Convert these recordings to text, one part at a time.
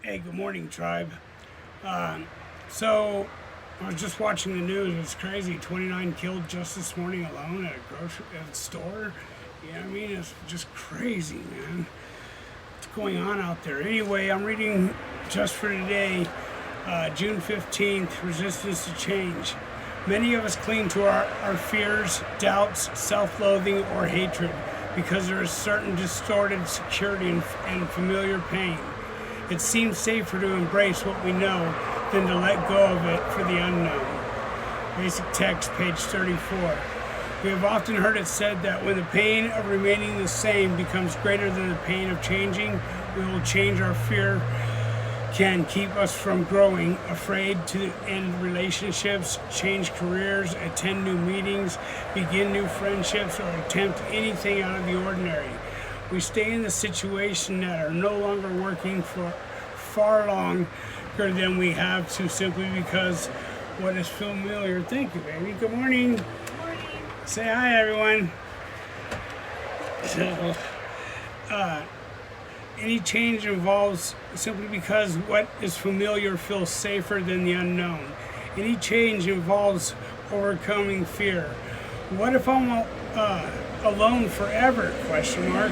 Hey, good morning, tribe. So, I was just watching the news. It's crazy. 29 killed just this morning alone at a store. You know what I mean? It's just crazy, man. What's going on out there? Anyway, I'm reading just for today, June 15th, Resistance to Change. Many of us cling to our fears, doubts, self-loathing, or hatred because there is certain distorted security and familiar pain. It seems safer to embrace what we know than to let go of it for the unknown. Basic text, page 34. We have often heard it said that when the pain of remaining the same becomes greater than the pain of changing, we will change. Our fear can keep us from growing, afraid to end relationships, change careers, attend new meetings, begin new friendships, or attempt anything out of the ordinary. We stay in the situation that are no longer working for far longer than we have to, simply because what is familiar. Thank you, baby. Good morning. Good morning. Say hi, everyone. So, any change involves simply because what is familiar feels safer than the unknown. Any change involves overcoming fear. What if I'm alone forever? Question mark.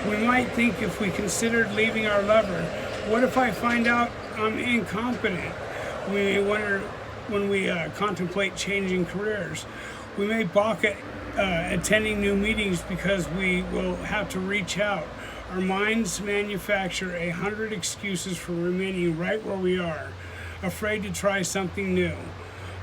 We might think if we considered leaving our lover. What if I find out I'm incompetent? We may wonder when we contemplate changing careers. We may balk at attending new meetings because we will have to reach out. Our minds manufacture 100 excuses for remaining right where we are, afraid to try something new.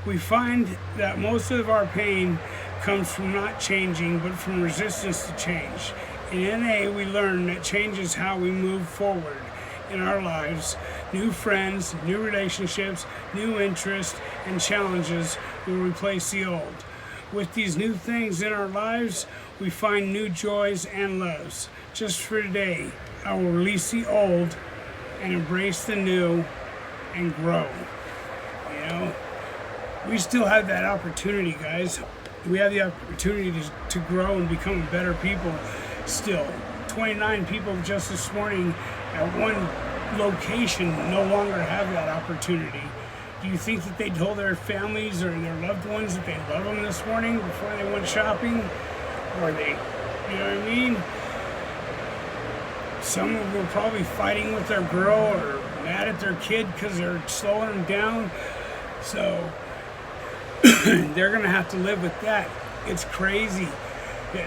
We find that most of our pain comes from not changing, but from resistance to change. In NA, we learn that change is how we move forward in our lives. New friends, new relationships, new interests, and challenges will replace the old. With these new things in our lives, we find new joys and loves. Just for today, I will release the old and embrace the new and grow. You know, we still have that opportunity, guys. We have the opportunity to grow and become better people still. 29 people just this morning at one location no longer have that opportunity. Do you think that they told their families or their loved ones that they love them this morning before they went shopping? Or they, you know what I mean? Some of them were probably fighting with their girl or mad at their kid because they're slowing them down. So they're gonna have to live with that. It's crazy.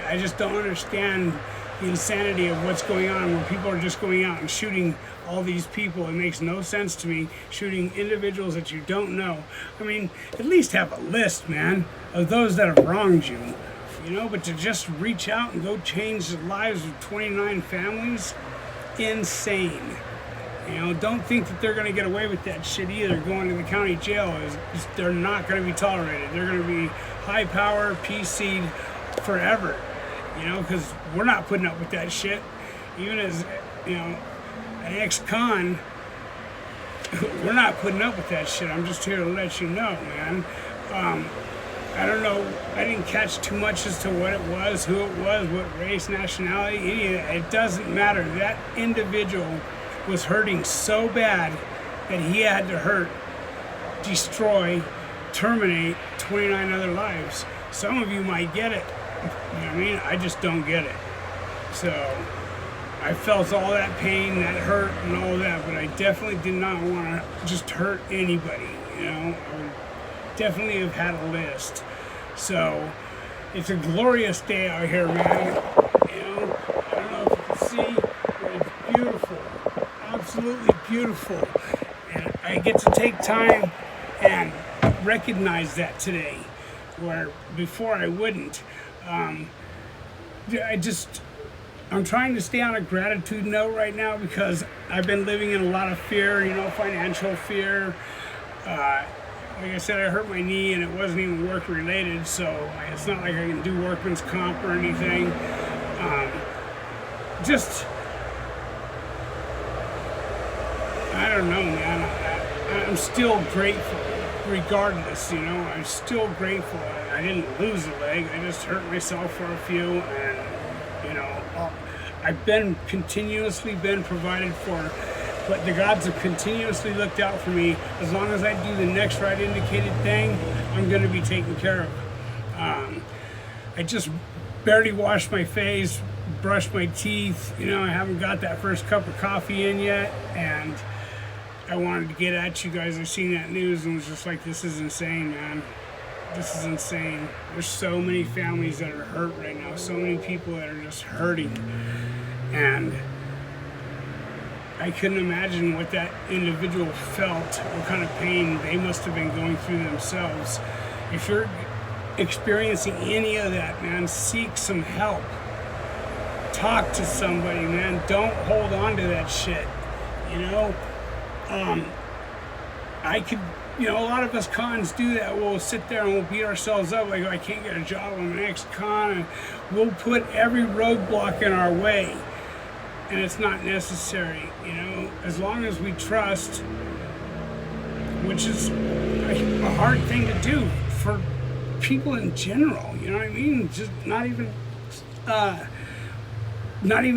I just don't understand the insanity of what's going on when people are just going out and shooting all these people. It makes no sense to me, shooting individuals that you don't know. I mean, at least have a list, man, of those that have wronged you, you know, but to just reach out and go change the lives of 29 families, insane. You know, don't think that they're going to get away with that shit either. Going to the county jail they're not going to be tolerated. They're going to be high power, PC'd forever. You know, because we're not putting up with that shit. Even as, you know, an ex-con, we're not putting up with that shit. I'm just here to let you know, man. I don't know. I didn't catch too much as to what it was, who it was, what race, nationality, any of that. It doesn't matter. That individual was hurting so bad that he had to hurt, destroy, terminate 29 other lives. Some of you might get it. You know what I mean? I just don't get it. So I felt all that pain, that hurt, and all that, but I definitely did not want to just hurt anybody. You know, I would definitely have had a list. So it's a glorious day out here, man. You know, I don't know if you can see, but it's beautiful, absolutely beautiful, and I get to take time and recognize that today, where before I wouldn't. I'm trying to stay on a gratitude note right now because I've been living in a lot of fear, you know, financial fear. Like I said, I hurt my knee and it wasn't even work related, so it's not like I can do workman's comp or anything. I don't know, man. I'm still grateful regardless, you know. I'm still grateful. I didn't lose a leg. I just hurt myself for a few, and you know, I've been continuously been provided for but the gods have continuously looked out for me. As long as I do the next right indicated thing, I'm going to be taken care of. I just barely washed my face, brushed my teeth. You know, I haven't got that first cup of coffee in yet, and I wanted to get at you guys. I seen that news and was just like, this is insane, man. This is insane. There's so many families that are hurt right now, so many people that are just hurting, and I couldn't imagine what that individual felt, what kind of pain they must have been going through themselves. If you're experiencing any of that, man, seek some help. Talk to somebody, man. Don't hold on to that shit. You know, I could, you know, a lot of us cons do that. We'll sit there and we'll beat ourselves up like, oh, I can't get a job, I'm an ex-con, and we'll put every roadblock in our way, and it's not necessary. You know, as long as we trust, which is a hard thing to do for people in general, you know what I mean? Just not even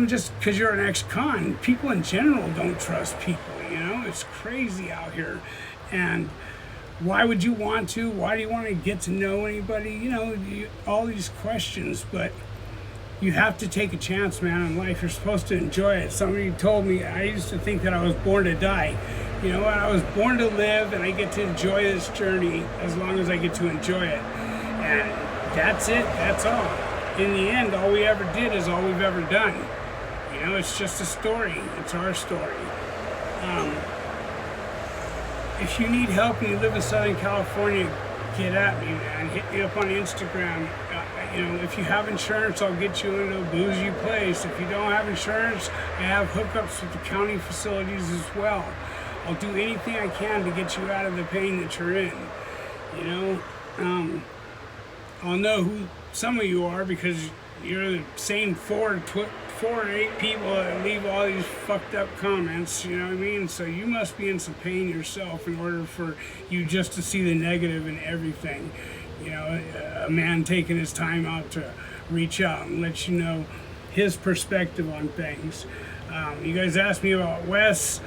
just because you're an ex-con. People in general don't trust people, you know? It's crazy out here. And why would you want to? Why do you want to get to know anybody? You know, all these questions, but you have to take a chance, man, in life. You're supposed to enjoy it. Somebody told me, I used to think that I was born to die. You know what? I was born to live, and I get to enjoy this journey as long as I get to enjoy it. And that's it. That's all. In the end, all we ever did is all we've ever done. You know, it's just a story. It's our story. If you need help and you live in Southern California, get at me, man. Hit me up on Instagram. You know, if you have insurance, I'll get you into a bougie place. If you don't have insurance, I have hookups with the county facilities as well. I'll do anything I can to get you out of the pain that you're in. You know, I'll know who some of you are because you're the same 4 or 8 people that leave all these fucked up comments, you know what I mean? So you must be in some pain yourself in order for you just to see the negative in everything. You know, a man taking his time out to reach out and let you know his perspective on things. You guys asked me about Wes.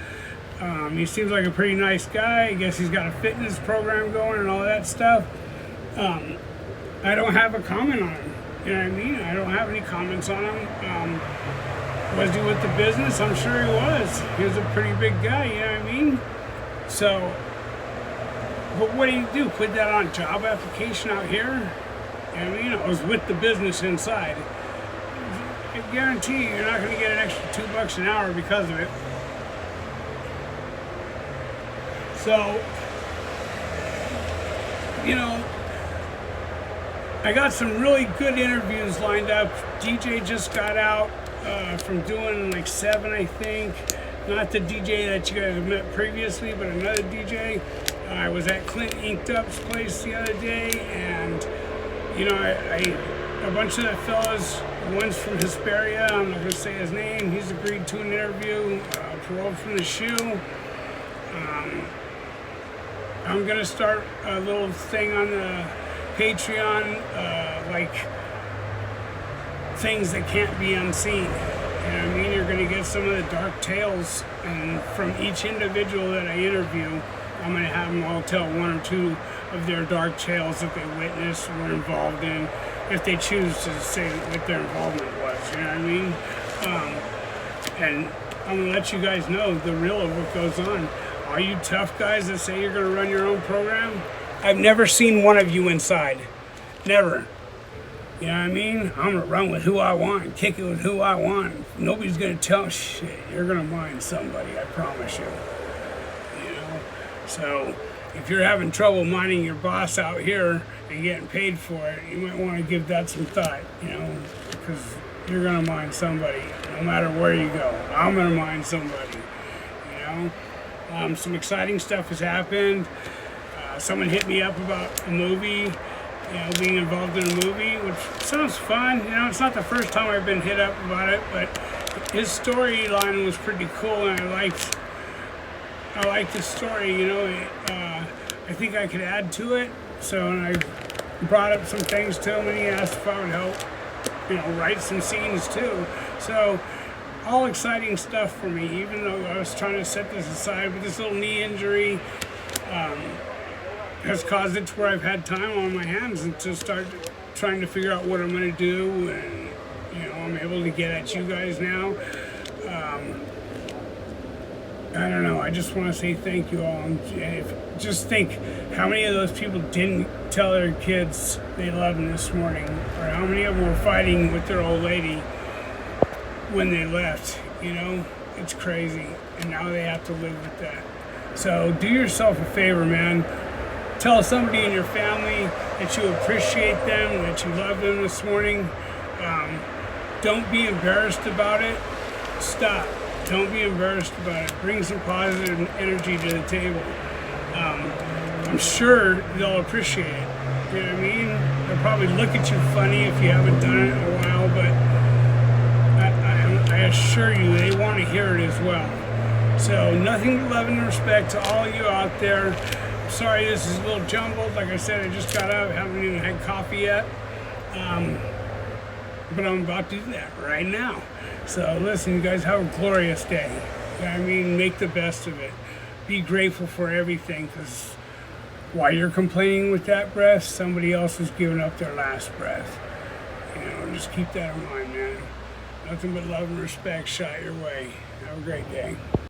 He seems like a pretty nice guy. I guess he's got a fitness program going and all that stuff. I don't have a comment on him. You know what I mean? I don't have any comments on him. Was he with the business? I'm sure he was. He was a pretty big guy, you know what I mean? So, but what do? Put that on a job application out here? You know what I mean? I was with the business inside. I guarantee you're not going to get an extra $2 an hour because of it. So, you know, I got some really good interviews lined up. DJ just got out from doing like 7, I think. Not the DJ that you guys have met previously, but another DJ. I was at Clint Inked Up's place the other day, and you know, a bunch of the fellas, one's from Hesperia, I'm not going to say his name, he's agreed to an interview, paroled from the SHU. I'm going to start a little thing on the Patreon, like things that can't be unseen. You know what I mean? You're going to get some of the dark tales, and from each individual that I interview, I'm going to have them all tell 1 or 2 of their dark tales that they witnessed, were involved in, if they choose to say what their involvement was. You know what I mean? And I'm going to let you guys know the real of what goes on. All you tough guys that say you're going to run your own program, I've never seen one of you inside. Never. You know what I mean? I'm going to run with who I want, kick it with who I want. Nobody's going to tell shit. You're going to mind somebody, I promise you. You know? So, if you're having trouble minding your boss out here and getting paid for it, you might want to give that some thought, you know, because you're going to mind somebody, no matter where you go. I'm going to mind somebody, you know? Some exciting stuff has happened. Someone hit me up about a movie, you know, being involved in a movie, which sounds fun. You know, it's not the first time I've been hit up about it, but his storyline was pretty cool, and I liked the story. You know, I think I could add to it. So I brought up some things to him, and he asked if I would help, you know, write some scenes too. So all exciting stuff for me, even though I was trying to set this aside. But this little knee injury has caused it to where I've had time on my hands and to start trying to figure out what I'm going to do. And, I'm able to get at you guys now. I don't know. I just want to say thank you all. Just think how many of those people didn't tell their kids they love them this morning, or how many of them were fighting with their old lady when they left. It's crazy, and now they have to live with that. So do yourself a favor, man. Tell somebody in your family that you appreciate them, that you love them this morning. Don't be embarrassed about it. Stop. Don't be embarrassed about it. Bring some positive energy to the table. I'm sure they'll appreciate it. You know what I mean? They'll probably look at you funny if you haven't done it in a while, but I assure you they want to hear it as well. So nothing but love and respect to all of you out there. Sorry this is a little jumbled. Like I said, I just got up, haven't even had coffee yet. But I'm about to do that right now. So listen, you guys, have a glorious day. You know what I mean? Make the best of it. Be grateful for everything, because while you're complaining with that breath, somebody else is giving up their last breath. Just keep that in mind, man. Nothing but love and respect shot your way. Have a great day.